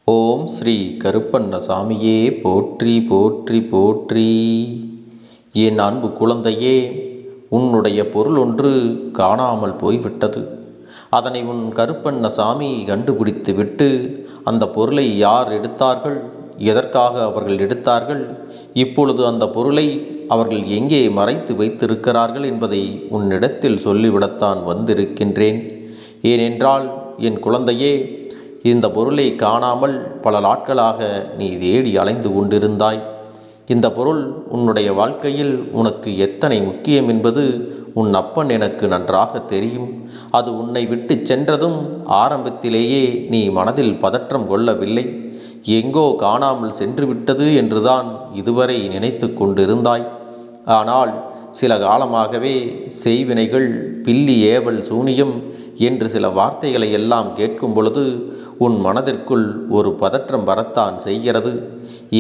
ஓம் ஸ்ரீ கருப்பண்ணசாமியே போற்றி போற்றி போற்றி. என் அன்பு குழந்தையே, உன்னுடைய பொருள் ஒன்று காணாமல் போய்விட்டது. அதனை உன் கருப்பண்ணசாமி கண்டுபிடித்து விட்டு அந்த பொருளை யார் எடுத்தார்கள், எதற்காக அவர்கள் எடுத்தார்கள், இப்பொழுது அந்த பொருளை அவர்கள் எங்கே மறைத்து வைத்திருக்கிறார்கள் என்பதை உன்னிடத்தில் சொல்லிவிடத்தான் வந்திருக்கின்றேன். ஏனென்றால் என் குழந்தையே, இந்த பொருளை காணாமல் பல நாட்களாக நீ தேடி அலைந்து கொண்டிருந்தாய். இந்த பொருள் உன்னுடைய வாழ்க்கையில் உனக்கு எத்தனை முக்கியம் என்பது உன் அப்பன் எனக்கு நன்றாக தெரியும். அது உன்னை விட்டு சென்றதும் ஆரம்பத்திலேயே நீ மனதில் பதற்றம் கொள்ளவில்லை. எங்கோ காணாமல் சென்று விட்டது என்றுதான் இதுவரை நினைத்து கொண்டிருந்தாய். ஆனால் சில காலமாகவே செய்வினைகள், பில்லி ஏவல், சூனியம் என்று சில வார்த்தைகளை எல்லாம் கேட்கும் பொழுது உன் மனதிற்குள் ஒரு பதற்றம் வரத்தான் செய்கிறது.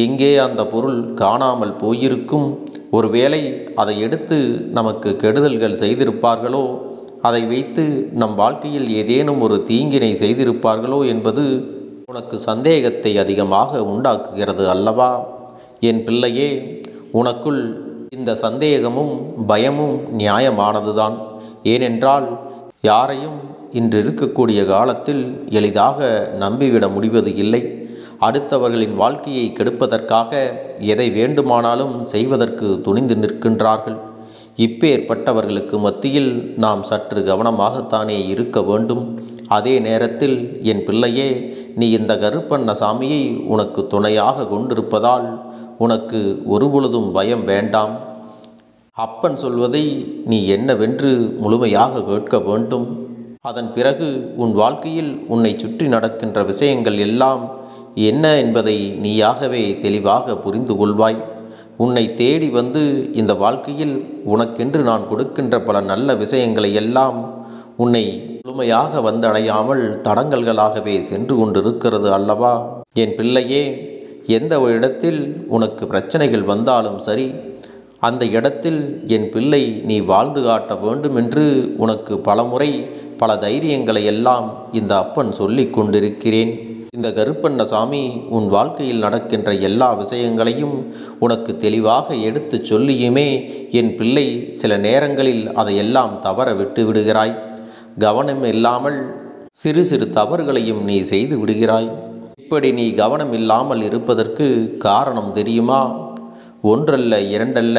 எங்கே அந்த பொருள் காணாமல் போயிருக்கும்? ஒருவேளை அதை எடுத்து நமக்கு கெடுதல்கள் செய்திருப்பார்களோ, அதை வைத்து நம் வாழ்க்கையில் ஏதேனும் ஒரு தீங்கினை செய்திருப்பார்களோ என்பது உனக்கு சந்தேகத்தை அதிகமாக உண்டாக்குகிறது அல்லவா? என் பிள்ளையே, உனக்குள் இந்த சந்தேகமும் பயமும் நியாயமானதுதான். ஏனென்றால் யாரையும் இன்று இருக்கக்கூடிய காலத்தில் எளிதாக நம்பிவிட முடிவது இல்லை. அடுத்தவர்களின் வாழ்க்கையை கெடுப்பதற்காக எதை வேண்டுமானாலும் செய்வதற்கு துணிந்து நிற்கின்றார்கள். இப்பேற்பட்டவர்களுக்கு மத்தியில் நாம் சற்று கவனமாகத்தானே இருக்க வேண்டும். அதே நேரத்தில் என் பிள்ளையே, நீ இந்த கருப்பண்ணசாமியை உனக்கு துணையாக கொண்டிருப்பதால் உனக்கு ஒருபொழுதும் பயம் வேண்டாம். அப்பன் சொல்வதை நீ என்னவென்று முழுமையாக கேட்க வேண்டும். அதன் பிறகு உன் வாழ்க்கையில் உன்னை சுற்றி நடக்கின்ற விஷயங்கள் எல்லாம் என்ன என்பதை நீயாகவே தெளிவாக புரிந்து கொள்வாய். உன்னை தேடி வந்து இந்த வாழ்க்கையில் உனக்கென்று நான் கொடுக்கின்ற பல நல்ல விஷயங்களை எல்லாம் உன்னை முழுமையாக வந்தடையாமல் தடங்கல்களாகவே சென்று கொண்டிருக்கிறது அல்லவா? என் பிள்ளையே, எந்த ஒரு இடத்தில் உனக்கு பிரச்சனைகள் வந்தாலும் சரி, அந்த இடத்தில் என் பிள்ளை நீ வாழ்ந்து காட்ட வேண்டும் என்று உனக்கு பலமுறை பல தைரியங்களை எல்லாம் இந்த அப்பன் சொல்லி கொண்டிருக்கிறேன். இந்த கருப்பண்ணசாமி உன் வாழ்க்கையில் நடக்கின்ற எல்லா விஷயங்களையும் உனக்கு தெளிவாக எடுத்து சொல்லியுமே என் பிள்ளை சில நேரங்களில் அதையெல்லாம் தவற விட்டு விடுகிறாய். கவனம் இல்லாமல் சிறு சிறு தவறுகளையும் நீ செய்து விடுகிறாய். இப்படி நீ கவனம் இல்லாமல் இருப்பதற்கு காரணம் தெரியுமா? ஒன்றல்ல, இரண்டல்ல,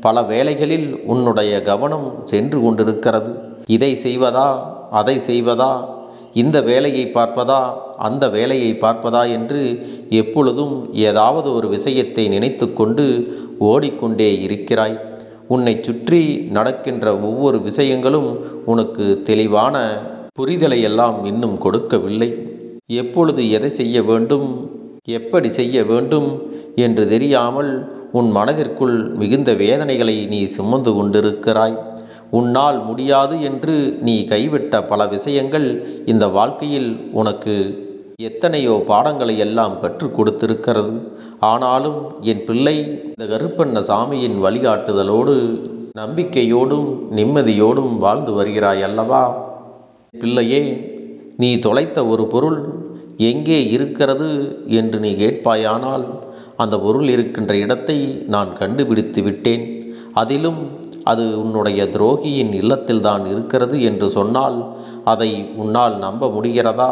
பல வேளைகளில் உன்னுடைய கவனம் சென்று கொண்டிருக்கிறது. இதை செய்வதா, அதை செய்வதா, இந்த வேலையை பார்ப்பதா, அந்த வேலையை பார்ப்பதா என்று எப்பொழுதும் ஏதாவது ஒரு விஷயத்தை நினைத்து கொண்டு ஓடிக்கொண்டே இருக்கிறாய். உன்னை சுற்றி நடக்கின்ற ஒவ்வொரு விஷயங்களும் உனக்கு தெளிவான புரிதலை எல்லாம் இன்னும் கொடுக்கவில்லை. எப்பொழுது எதை செய்ய வேண்டும், எப்படி செய்ய வேண்டும் என்று தெரியாமல் உன் மனதிற்குள் மிகுந்த வேதனைகளை நீ சுமந்து கொண்டிருக்கிறாய். உன்னால் முடியாது என்று நீ கைவிட்ட பல விஷயங்கள் இந்த வாழ்க்கையில் உனக்கு எத்தனையோ பாடங்களை எல்லாம் கற்றுக் கொடுத்திருக்கிறது. ஆனாலும் என் பிள்ளை, இந்த கருப்பண்ணசாமியின் வழிகாட்டுதலோடு நம்பிக்கையோடும் நிம்மதியோடும் வாழ்ந்து வருகிறாய் அல்லவா? பிள்ளையே, நீ தொலைத்த ஒரு பொருள் எங்கே இருக்கிறது என்று நீ கேட்பாயானால், அந்த பொருள் இருக்கின்ற இடத்தை நான் கண்டுபிடித்து விட்டேன். அதிலும் அது உன்னுடைய துரோகியின் இல்லத்தில்தான் இருக்கிறது என்று சொன்னால் அதை உன்னால் நம்ப முடிகிறதா?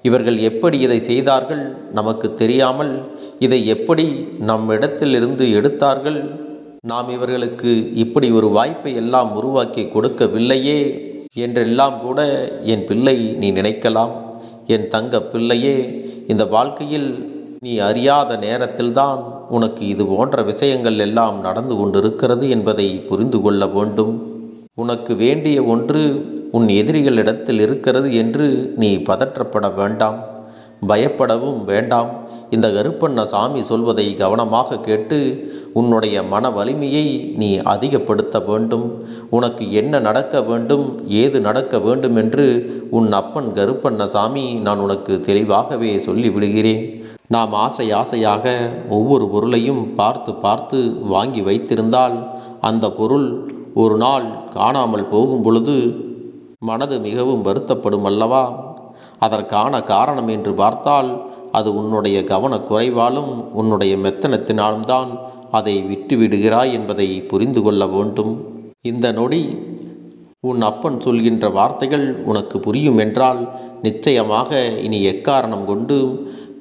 இவர்கள் எப்படி இதை செய்தார்கள் நமக்கு தெரியாமல் இதை எப்படி நம்மிடத்திலிருந்து எடுத்தார்கள்? நாம் இவர்களுக்கு இப்படி ஒரு வாய்ப்பை எல்லாம் உருவாக்கி கொடுக்கவில்லையே என்றெல்லாம் கூட என் பிள்ளை நீ நினைக்கலாம். என் தங்க பிள்ளையே, இந்த வாழ்க்கையில் நீ அறியாத நேரத்தில்தான் உனக்கு இது போன்ற விஷயங்கள் எல்லாம் நடந்து கொண்டிருக்கிறது என்பதை புரிந்து கொள்ள வேண்டும். உனக்கு வேண்டிய ஒன்று உன் எதிரிகளிடத்தில் இருக்கிறது என்று நீ பதற்றப்பட வேண்டாம், பயப்படவும் வேண்டாம். இந்த கருப்பண்ணசாமி சொல்வதை கவனமாக கேட்டு உன்னுடைய மன வலிமையை நீ அதிகப்படுத்த வேண்டும். உனக்கு என்ன நடக்க வேண்டும், ஏது நடக்க வேண்டும் என்று உன் அப்பன் கருப்பண்ணசாமி நான் உனக்கு தெளிவாகவே சொல்லிவிடுகிறேன். நாம் ஆசையாக ஒவ்வொரு பொருளையும் பார்த்து பார்த்து வாங்கி வைத்திருந்தால் அந்த பொருள் ஒரு நாள் காணாமல் போகும் பொழுது மனது மிகவும் வருத்தப்படும் அல்லவா? அதற்கான காரணம் என்று பார்த்தால் அது உன்னுடைய கவனக்குறைவாலும் உன்னுடைய மெத்தனத்தினாலும் தான் அதை விட்டுவிடுகிறாய் என்பதை புரிந்து கொள்ள வேண்டும். இந்த நொடி உன் அப்பன் சொல்கின்ற வார்த்தைகள் உனக்கு புரியும் என்றால் நிச்சயமாக இனி எக்காரணம் கொண்டு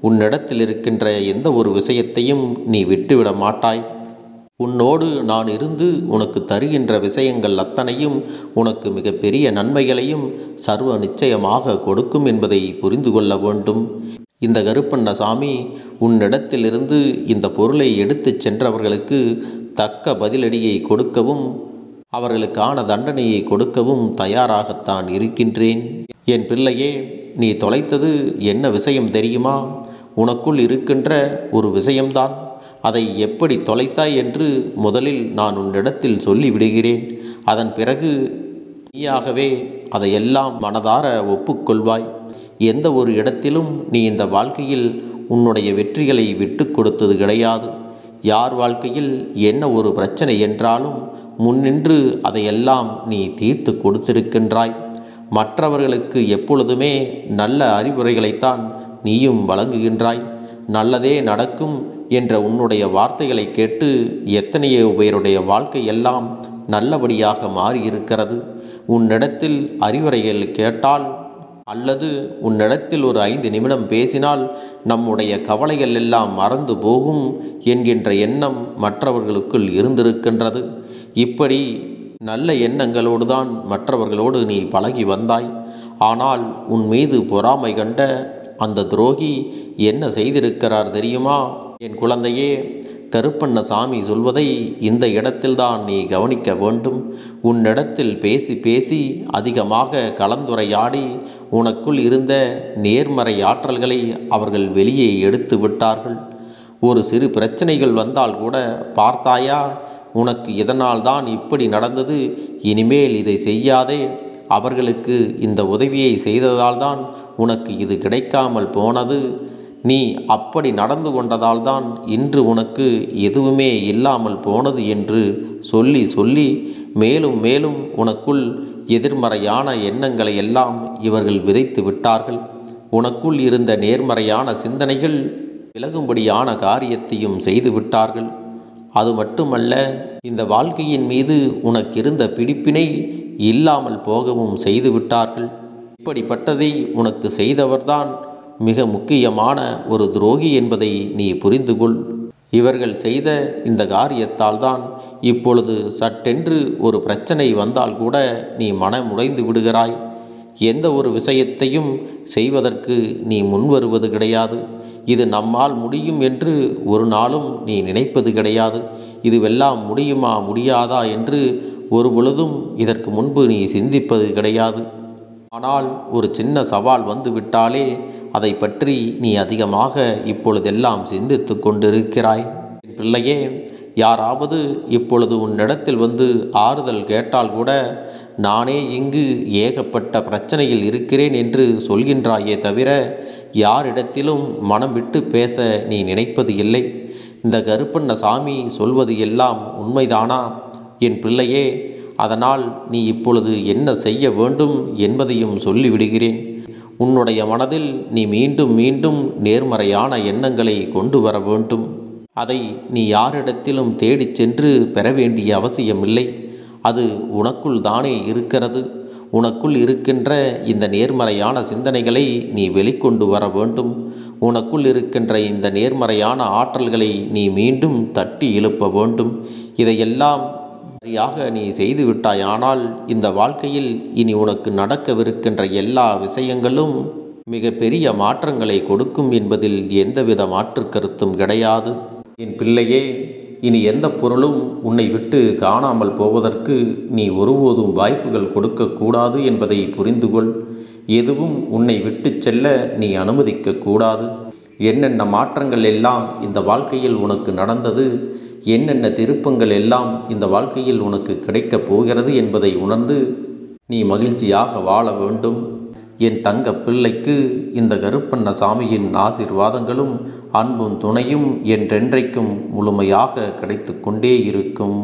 உன்னிடத்தில் இருக்கின்ற எந்த ஒரு விஷயத்தையும் நீ விட்டுவிட மாட்டாய். உன்னோடு நான் இருந்து உனக்கு தருகின்ற விஷயங்கள் அத்தனையும் உனக்கு மிகப்பெரிய நன்மைகளையும் சர்வ நிச்சயமாக கொடுக்கும் என்பதை புரிந்து கொள்ள வேண்டும். இந்த கருப்பண்ணசாமி உன்னிடத்திலிருந்து இந்த பொருளை எடுத்துச் சென்றவர்களுக்கு தக்க பதிலடியை கொடுக்கவும் அவர்களுக்கான தண்டனையை கொடுக்கவும் தயாராகத்தான் இருக்கின்றேன். என் பிள்ளையே, நீ தொலைத்தது என்ன விஷயம் தெரியுமா? உனக்குள் இருக்கின்ற ஒரு விஷயம்தான். அதை எப்படி தொலைத்தாய் என்று முதலில் நான் உன்னிடத்தில் சொல்லிவிடுகிறேன். அதன் பிறகு நீயாகவே அதையெல்லாம் மனதார ஒப்புக்கொள்வாய். எந்த ஒரு இடத்திலும் நீ இந்த வாழ்க்கையில் உன்னுடைய வெற்றிகளை விட்டு கொடுத்தது கிடையாது. யார் வாழ்க்கையில் என்ன ஒரு பிரச்சனை என்றாலும் முன்னின்று அதையெல்லாம் நீ தீர்த்து கொடுத்திருக்கின்றாய். மற்றவர்களுக்கு எப்பொழுதுமே நல்ல அறிவுரைகளைத்தான் நீயும் வழங்குகின்றாய். நல்லதே நடக்கும் என்ற உன்னுடைய வார்த்தைகளை கேட்டு எத்தனையோ பேருடைய வாழ்க்கையெல்லாம் நல்லபடியாக மாறியிருக்கிறது. உன்னிடத்தில் அறிவுரைகள் கேட்டால் அல்லது உன்னிடத்தில் ஒரு 5 நிமிடம் பேசினால் நம்முடைய கவலைகள் எல்லாம் மறந்து போகும் என்கின்ற எண்ணம் மற்றவர்களுக்குள் இருந்திருக்கின்றது. இப்படி நல்ல எண்ணங்களோடு தான் மற்றவர்களோடு நீ பழகி வந்தாய். ஆனால் உன் மீது பொறாமை கண்ட அந்த துரோகி என்ன செய்திருக்கிறார் தெரியுமா? என் குழந்தையே, கருப்பண்ணசாமி சொல்வதை இந்த இடத்தில்தான் நீ கவனிக்க வேண்டும். உன்னிடத்தில் பேசி பேசி அதிகமாக கலந்துரையாடி உனக்குள் இருந்த நேர்மறை ஆற்றல்களை அவர்கள் வெளியே எடுத்து விட்டார்கள். ஒரு சிறு பிரச்சனைகள் வந்தால் கூட பார்த்தாயா, உனக்கு இதனால் தான் இப்படி நடந்தது, இனிமேல் இதை செய்யாதே, அவர்களுக்கு இந்த உதவியை செய்ததால் தான் உனக்கு இது கிடைக்காமல் போனது, நீ அப்படி நடந்து கொண்டதால் தான் இன்று உனக்கு எதுவுமே இல்லாமல் போனது என்று சொல்லி சொல்லி மேலும் மேலும் உனக்குள் எதிர்மறையான எண்ணங்களை எல்லாம் இவர்கள் விதைத்து விட்டார்கள். உனக்குள் இருந்த நேர்மறையான சிந்தனைகள் விலகும்படியான காரியத்தையும் செய்து விட்டார்கள். அது மட்டுமல்ல, இந்த வாழ்க்கையின் மீது உனக்கிருந்த பிடிப்பினை இல்லாமல் போகவும் செய்து விட்டார்கள். இப்படிப்பட்டதை உனக்கு செய்தவர்தான் மிக முக்கியமான ஒரு துரோகி என்பதை நீ புரிந்து கொள். இவர்கள் செய்த இந்த காரியத்தால் தான் இப்பொழுது சட்டென்று ஒரு பிரச்சனை வந்தால் கூட நீ மனமுடைந்து விடுகிறாய். எந்த ஒரு விஷயத்தையும் செய்வதற்கு நீ முன்வருவது கிடையாது. இது நம்மால் முடியும் என்று ஒரு நாளும் நீ நினைப்பது கிடையாது. இதுவெல்லாம் முடியுமா முடியாதா என்று ஒரு பொழுதும் இதற்கு முன்பு நீ சிந்திப்பது கிடையாது. ஆனால் ஒரு சின்ன சவால் வந்து விட்டாலே அதை பற்றி நீ அதிகமாக இப்பொழுதெல்லாம் சிந்தித்து கொண்டிருக்கிறாய். என் பிள்ளையே, யாராவது இப்பொழுது உன்னிடத்தில் வந்து ஆறுதல் கேட்டால் கூட நானே இங்கு ஏகப்பட்ட பிரச்சனையில் இருக்கிறேன் என்று சொல்கின்றாயே தவிர யாரிடத்திலும் மனம் விட்டு பேச நீ நினைப்பது இல்லை. இந்த கருப்பண்ணசாமி சொல்வது எல்லாம் உண்மைதானா என் பிள்ளையே? அதனால் நீ இப்பொழுது என்ன செய்ய வேண்டும் என்பதையும் சொல்லிவிடுகிறேன். உன்னுடைய மனதில் நீ மீண்டும் மீண்டும் நேர்மறையான எண்ணங்களை கொண்டு வர வேண்டும். அதை நீ யாரிடத்திலும் தேடிச் சென்று பெற வேண்டிய அவசியமில்லை. அது உனக்குள் தானே இருக்கிறது. உனக்குள் இருக்கின்ற இந்த நேர்மறையான சிந்தனைகளை நீ வெளிக்கொண்டு வர வேண்டும். உனக்குள் இருக்கின்ற இந்த நேர்மறையான ஆற்றல்களை நீ மீண்டும் தட்டி எழுப்ப வேண்டும். இதையெல்லாம் சரியாக நீ செய்து விட்டாயானால் இந்த வாழ்க்கையில் இனி உனக்கு நடக்கவிருக்கின்ற எல்லா விஷயங்களும் மிக பெரிய மாற்றங்களை கொடுக்கும் என்பதில் எந்தவித மாற்று கருத்தும் கிடையாது. என் பிள்ளையே, இனி எந்த பொருளும் உன்னை விட்டு காணாமல் போவதற்கு நீ ஒருபோதும் வாய்ப்புகள் கொடுக்கக்கூடாது என்பதை புரிந்து கொள். எதுவும் உன்னை விட்டு செல்ல நீ அனுமதிக்கக்கூடாது. என்னென்ன மாற்றங்கள் எல்லாம் இந்த வாழ்க்கையில் உனக்கு நடந்தது, என்னென்ன திருப்பங்கள் எல்லாம் இந்த வாழ்க்கையில் உனக்கு கிடைக்கப் போகிறது என்பதை உணர்ந்து நீ மகிழ்ச்சியாக வாழ வேண்டும். என் தங்க பிள்ளைக்கு இந்த கருப்பண்ணசாமியின் ஆசீர்வாதங்களும் அன்பும் துணையும் என்றென்றைக்கும் முழுமையாக கிடைத்து கொண்டே இருக்கும்.